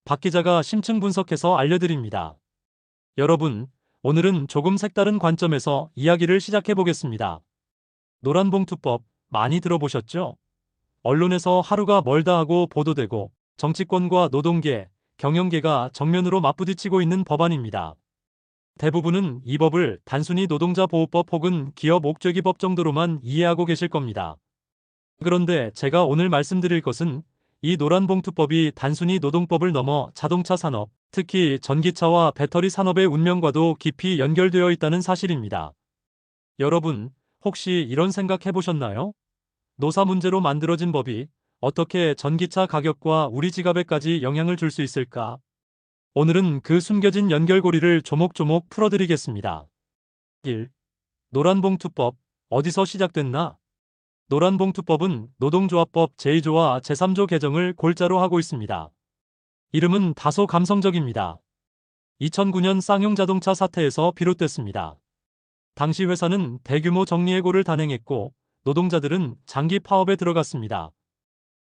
박 기자가 심층 분석해서 알려드립니다. 여러분, 오늘은 조금 색다른 관점에서 이야기를 시작해 보겠습니다. 노란봉투법 많이 들어보셨죠? 언론에서 하루가 멀다 하고 보도되고 정치권과 노동계, 경영계가 정면으로 맞부딪히고 있는 법안입니다. 대부분은 이 법을 단순히 노동자 보호법 혹은 기업 옥죄기법 정도로만 이해하고 계실 겁니다. 그런데 제가 오늘 말씀드릴 것은 이 노란봉투법이 단순히 노동법을 넘어 자동차 산업, 특히 전기차와 배터리 산업의 운명과도 깊이 연결되어 있다는 사실입니다. 여러분, 혹시 이런 생각 해보셨나요? 노사 문제로 만들어진 법이 어떻게 전기차 가격과 우리 지갑에까지 영향을 줄 수 있을까? 오늘은 그 숨겨진 연결고리를 조목조목 풀어드리겠습니다. 1. 노란봉투법, 어디서 시작됐나? 노란봉투법은 노동조합법 제2조와 제3조 개정을 골자로 하고 있습니다. 이름은 다소 감성적입니다. 2009년 쌍용자동차 사태에서 비롯됐습니다. 당시 회사는 대규모 정리해고를 단행했고 노동자들은 장기 파업에 들어갔습니다.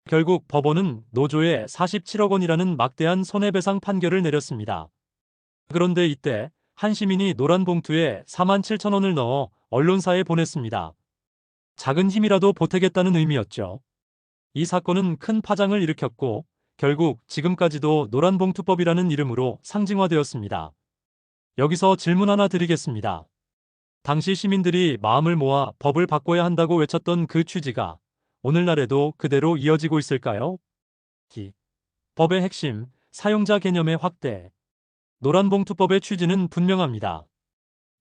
결국 법원은 노조에 47억 원이라는 막대한 손해배상 판결을 내렸습니다. 그런데 이때 한 시민이 노란 봉투에 4만 7천 원을 넣어 언론사에 보냈습니다. 작은 힘이라도 보태겠다는 의미였죠. 이 사건은 큰 파장을 일으켰고 결국 지금까지도 노란봉투법이라는 이름으로 상징화되었습니다. 여기서 질문 하나 드리겠습니다. 당시 시민들이 마음을 모아 법을 바꿔야 한다고 외쳤던 그 취지가 오늘날에도 그대로 이어지고 있을까요? 법의 핵심, 사용자 개념의 확대. 노란봉투법의 취지는 분명합니다.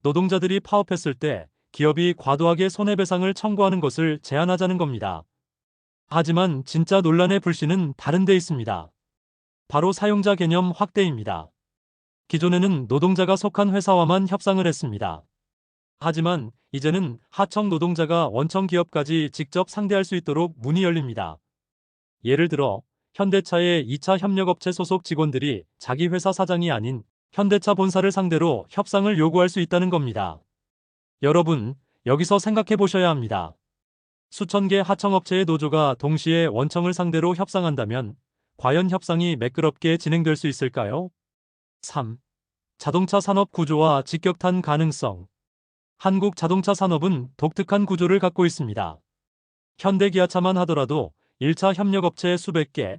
노동자들이 파업했을 때 기업이 과도하게 손해배상을 청구하는 것을 제한하자는 겁니다. 하지만 진짜 논란의 불씨는 다른 데 있습니다. 바로 사용자 개념 확대입니다. 기존에는 노동자가 속한 회사와만 협상을 했습니다. 하지만 이제는 하청 노동자가 원청 기업까지 직접 상대할 수 있도록 문이 열립니다. 예를 들어 현대차의 2차 협력업체 소속 직원들이 자기 회사 사장이 아닌 현대차 본사를 상대로 협상을 요구할 수 있다는 겁니다. 여러분, 여기서 생각해 보셔야 합니다. 수천 개 하청업체의 노조가 동시에 원청을 상대로 협상한다면 과연 협상이 매끄럽게 진행될 수 있을까요? 3. 자동차 산업 구조와 직격탄 가능성. 한국 자동차 산업은 독특한 구조를 갖고 있습니다. 현대기아차만 하더라도 1차 협력업체 수백 개,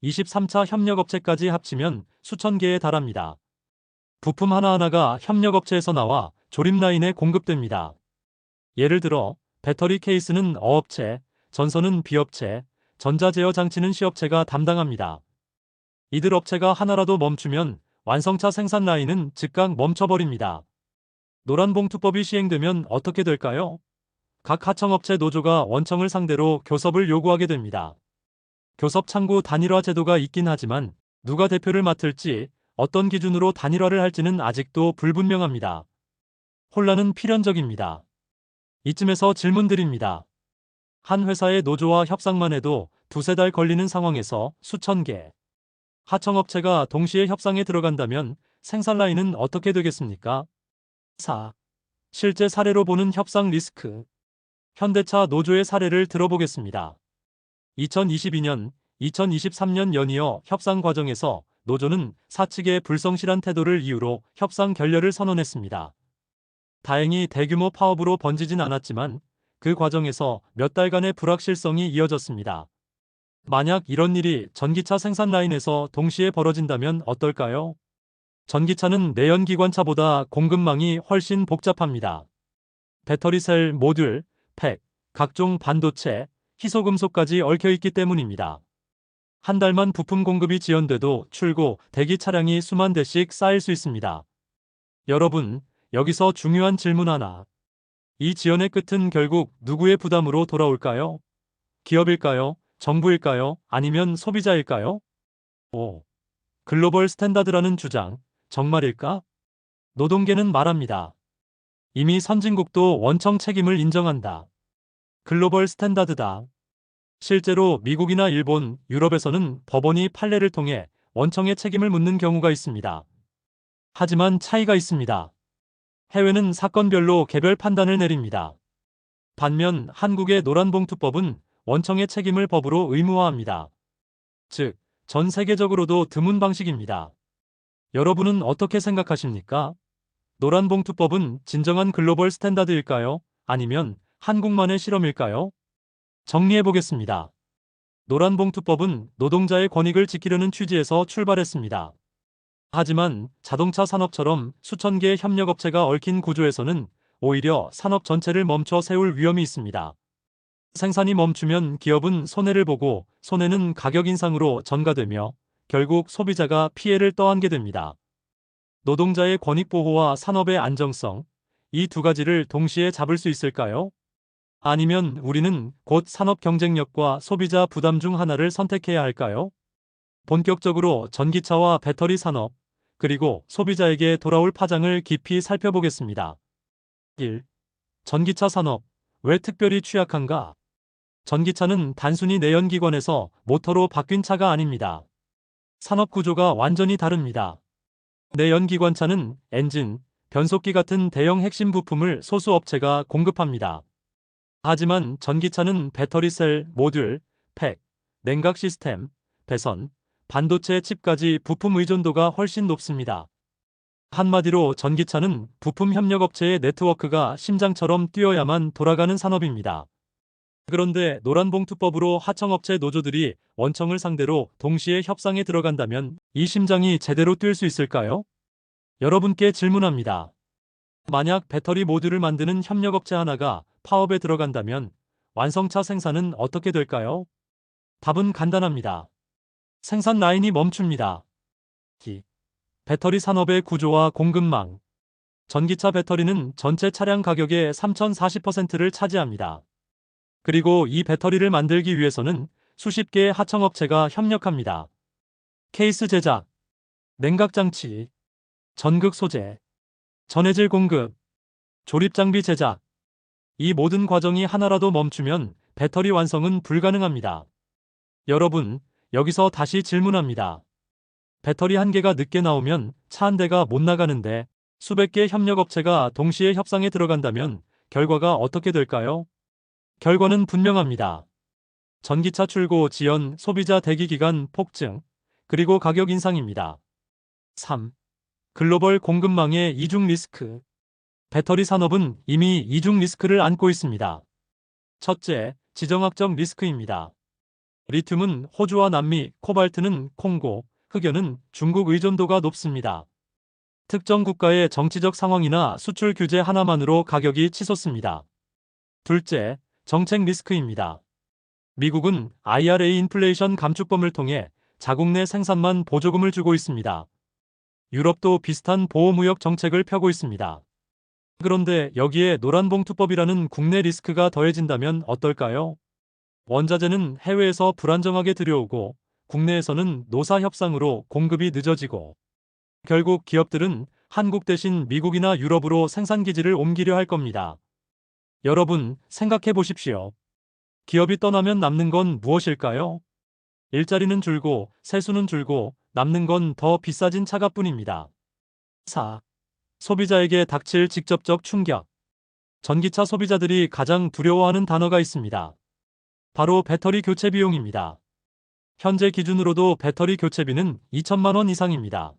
23차 협력업체까지 합치면 수천 개에 달합니다. 부품 하나하나가 협력업체에서 나와 조립라인에 공급됩니다. 예를 들어 배터리 케이스는 어업체, 전선은 B업체, 전자제어 장치는 C업체가 담당합니다. 이들 업체가 하나라도 멈추면 완성차 생산 라인은 즉각 멈춰버립니다. 노란봉투법이 시행되면 어떻게 될까요? 각 하청업체 노조가 원청을 상대로 교섭을 요구하게 됩니다. 교섭 창구 단일화 제도가 있긴 하지만 누가 대표를 맡을지 어떤 기준으로 단일화를 할지는 아직도 불분명합니다. 혼란은 필연적입니다. 이쯤에서 질문 드립니다. 한 회사의 노조와 협상만 해도 두세 달 걸리는 상황에서 수천 개 하청업체가 동시에 협상에 들어간다면 생산 라인은 어떻게 되겠습니까? 4. 실제 사례로 보는 협상 리스크. 현대차 노조의 사례를 들어보겠습니다. 2022년, 2023년 연이어 협상 과정에서 노조는 사측의 불성실한 태도를 이유로 협상 결렬을 선언했습니다. 다행히 대규모 파업으로 번지진 않았지만 그 과정에서 몇 달간의 불확실성이 이어졌습니다. 만약 이런 일이 전기차 생산 라인에서 동시에 벌어진다면 어떨까요? 전기차는 내연기관차보다 공급망이 훨씬 복잡합니다. 배터리셀, 모듈, 팩, 각종 반도체, 희소금속까지 얽혀있기 때문입니다. 한 달만 부품 공급이 지연돼도 출고, 대기 차량이 수만 대씩 쌓일 수 있습니다. 여러분, 여기서 중요한 질문 하나. 이 지연의 끝은 결국 누구의 부담으로 돌아올까요? 기업일까요? 정부일까요? 아니면 소비자일까요? 5. 글로벌 스탠다드라는 주장, 정말일까? 노동계는 말합니다. 이미 선진국도 원청 책임을 인정한다. 글로벌 스탠다드다. 실제로 미국이나 일본, 유럽에서는 법원이 판례를 통해 원청의 책임을 묻는 경우가 있습니다. 하지만 차이가 있습니다. 해외는 사건별로 개별 판단을 내립니다. 반면 한국의 노란봉투법은 원청의 책임을 법으로 의무화합니다. 즉, 전 세계적으로도 드문 방식입니다. 여러분은 어떻게 생각하십니까? 노란봉투법은 진정한 글로벌 스탠다드일까요? 아니면 한국만의 실험일까요? 정리해 보겠습니다. 노란봉투법은 노동자의 권익을 지키려는 취지에서 출발했습니다. 하지만 자동차 산업처럼 수천 개의 협력업체가 얽힌 구조에서는 오히려 산업 전체를 멈춰 세울 위험이 있습니다. 생산이 멈추면 기업은 손해를 보고 손해는 가격 인상으로 전가되며 결국 소비자가 피해를 떠안게 됩니다. 노동자의 권익 보호와 산업의 안정성, 이 두 가지를 동시에 잡을 수 있을까요? 아니면 우리는 곧 산업 경쟁력과 소비자 부담 중 하나를 선택해야 할까요? 본격적으로 전기차와 배터리 산업, 그리고 소비자에게 돌아올 파장을 깊이 살펴보겠습니다. 1. 전기차 산업, 왜 특별히 취약한가? 전기차는 단순히 내연기관에서 모터로 바뀐 차가 아닙니다. 산업 구조가 완전히 다릅니다. 내연기관차는 엔진, 변속기 같은 대형 핵심 부품을 소수 업체가 공급합니다. 하지만 전기차는 배터리셀, 모듈, 팩, 냉각 시스템, 배선, 반도체 칩까지 부품 의존도가 훨씬 높습니다. 한마디로 전기차는 부품 협력업체의 네트워크가 심장처럼 뛰어야만 돌아가는 산업입니다. 그런데 노란봉투법으로 하청업체 노조들이 원청을 상대로 동시에 협상에 들어간다면 이 심장이 제대로 뛸 수 있을까요? 여러분께 질문합니다. 만약 배터리 모듈을 만드는 협력업체 하나가 파업에 들어간다면 완성차 생산은 어떻게 될까요? 답은 간단합니다. 생산 라인이 멈춥니다. 배터리 산업의 구조와 공급망. 전기차 배터리는 전체 차량 가격의 3040%를 차지합니다. 그리고 이 배터리를 만들기 위해서는 수십 개의 하청업체가 협력합니다. 케이스 제작, 냉각장치, 전극 소재, 전해질 공급, 조립장비 제작. 이 모든 과정이 하나라도 멈추면 배터리 완성은 불가능합니다. 여러분, 여기서 다시 질문합니다. 배터리 한 개가 늦게 나오면 차 한 대가 못 나가는데 수백 개의 협력업체가 동시에 협상에 들어간다면 결과가 어떻게 될까요? 결과는 분명합니다. 전기차 출고 지연, 소비자 대기 기간 폭증, 그리고 가격 인상입니다. 3. 글로벌 공급망의 이중 리스크. 배터리 산업은 이미 이중 리스크를 안고 있습니다. 첫째, 지정학적 리스크입니다. 리튬은 호주와 남미, 코발트는 콩고, 흑연은 중국 의존도가 높습니다. 특정 국가의 정치적 상황이나 수출 규제 하나만으로 가격이 치솟습니다. 둘째, 정책 리스크입니다. 미국은 IRA 인플레이션 감축법을 통해 자국 내 생산만 보조금을 주고 있습니다. 유럽도 비슷한 보호무역 정책을 펴고 있습니다. 그런데 여기에 노란봉투법이라는 국내 리스크가 더해진다면 어떨까요? 원자재는 해외에서 불안정하게 들여오고 국내에서는 노사 협상으로 공급이 늦어지고 결국 기업들은 한국 대신 미국이나 유럽으로 생산기지를 옮기려 할 겁니다. 여러분, 생각해 보십시오. 기업이 떠나면 남는 건 무엇일까요? 일자리는 줄고 세수는 줄고 남는 건 더 비싸진 차값뿐입니다. 4. 소비자에게 닥칠 직접적 충격. 전기차 소비자들이 가장 두려워하는 단어가 있습니다. 바로 배터리 교체 비용입니다. 현재 기준으로도 배터리 교체비는 2천만 원 이상입니다.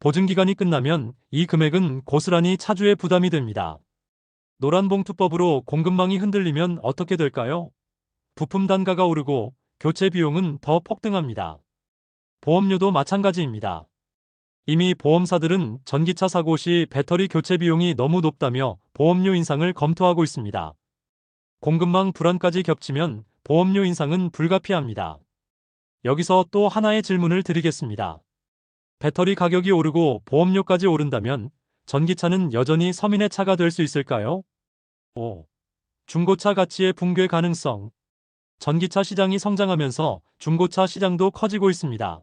보증기간이 끝나면 이 금액은 고스란히 차주의 부담이 됩니다. 노란봉투법으로 공급망이 흔들리면 어떻게 될까요? 부품 단가가 오르고 교체 비용은 더 폭등합니다. 보험료도 마찬가지입니다. 이미 보험사들은 전기차 사고 시 배터리 교체 비용이 너무 높다며 보험료 인상을 검토하고 있습니다. 공급망 불안까지 겹치면 보험료 인상은 불가피합니다. 여기서 또 하나의 질문을 드리겠습니다. 배터리 가격이 오르고 보험료까지 오른다면 전기차는 여전히 서민의 차가 될 수 있을까요? 5. 중고차 가치의 붕괴 가능성. 전기차 시장이 성장하면서 중고차 시장도 커지고 있습니다.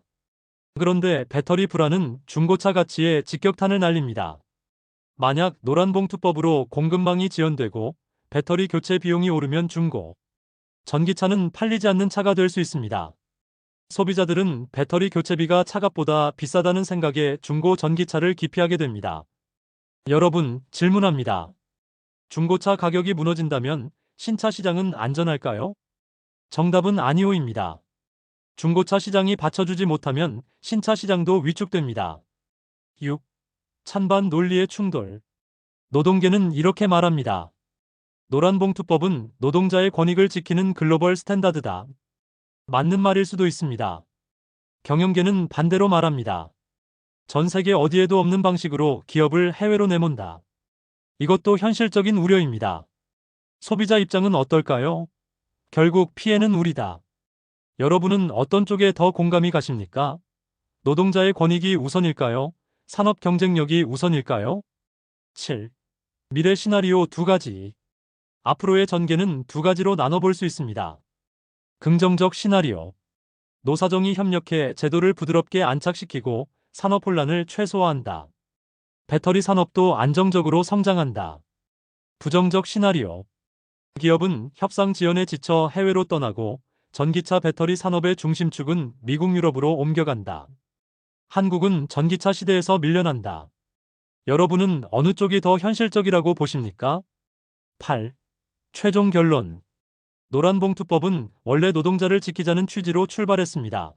그런데 배터리 불안은 중고차 가치에 직격탄을 날립니다. 만약 노란봉투법으로 공급망이 지연되고 배터리 교체 비용이 오르면 중고 전기차는 팔리지 않는 차가 될 수 있습니다. 소비자들은 배터리 교체비가 차값보다 비싸다는 생각에 중고 전기차를 기피하게 됩니다. 여러분, 질문합니다. 중고차 가격이 무너진다면 신차 시장은 안전할까요? 정답은 아니오입니다. 중고차 시장이 받쳐주지 못하면 신차 시장도 위축됩니다. 6. 찬반 논리의 충돌. 노동계는 이렇게 말합니다. 노란봉투법은 노동자의 권익을 지키는 글로벌 스탠다드다. 맞는 말일 수도 있습니다. 경영계는 반대로 말합니다. 전 세계 어디에도 없는 방식으로 기업을 해외로 내몬다. 이것도 현실적인 우려입니다. 소비자 입장은 어떨까요? 결국 피해는 우리다. 여러분은 어떤 쪽에 더 공감이 가십니까? 노동자의 권익이 우선일까요? 산업 경쟁력이 우선일까요? 7. 미래 시나리오 2가지. 앞으로의 전개는 2가지로 나눠볼 수 있습니다. 긍정적 시나리오. 노사정이 협력해 제도를 부드럽게 안착시키고 산업 혼란을 최소화한다. 배터리 산업도 안정적으로 성장한다. 부정적 시나리오. 기업은 협상 지연에 지쳐 해외로 떠나고 전기차 배터리 산업의 중심축은 미국 유럽으로 옮겨간다. 한국은 전기차 시대에서 밀려난다. 여러분은 어느 쪽이 더 현실적이라고 보십니까? 8. 최종 결론. 노란봉투법은 원래 노동자를 지키자는 취지로 출발했습니다.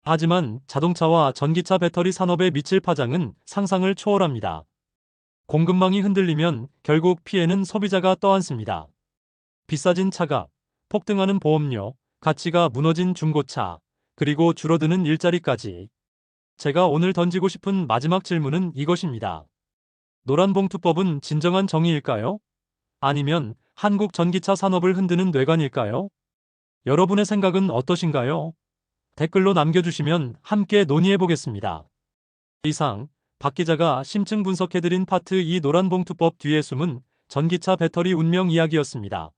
하지만 자동차와 전기차 배터리 산업에 미칠 파장은 상상을 초월합니다. 공급망이 흔들리면 결국 피해는 소비자가 떠안습니다. 비싸진 차값, 폭등하는 보험료, 가치가 무너진 중고차, 그리고 줄어드는 일자리까지. 제가 오늘 던지고 싶은 마지막 질문은 이것입니다. 노란봉투법은 진정한 정의일까요? 아니면 한국 전기차 산업을 흔드는 뇌관일까요? 여러분의 생각은 어떠신가요? 댓글로 남겨주시면 함께 논의해보겠습니다. 이상 박 기자가 심층 분석해드린 파트 2 노란봉투법 뒤에 숨은 전기차 배터리 운명 이야기였습니다.